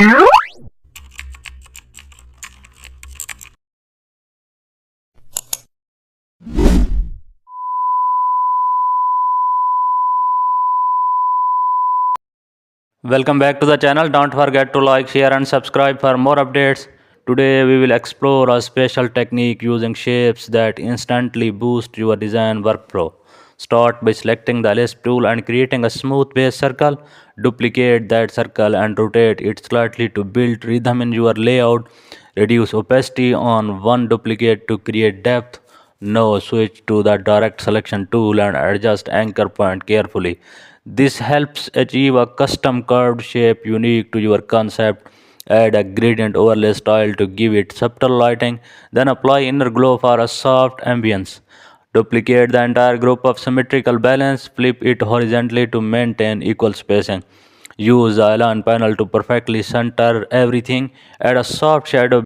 Welcome back to the channel. Don't forget to like, share and subscribe for more updates. Today we will explore a special technique using shapes that instantly boost your design workflow. Start by selecting the Lisp tool and creating a smooth base circle. Duplicate that circle and rotate it slightly to build rhythm in your layout. Reduce opacity on one duplicate to create depth. Now switch to the direct selection tool and adjust anchor point carefully. This helps achieve a custom curved shape unique to your concept. Add a gradient overlay style to give it subtle lighting, then apply inner glow for a soft ambience. Duplicate the entire group of symmetrical balance, flip it horizontally to maintain equal spacing. Use the align panel to perfectly center everything. Add a soft shadow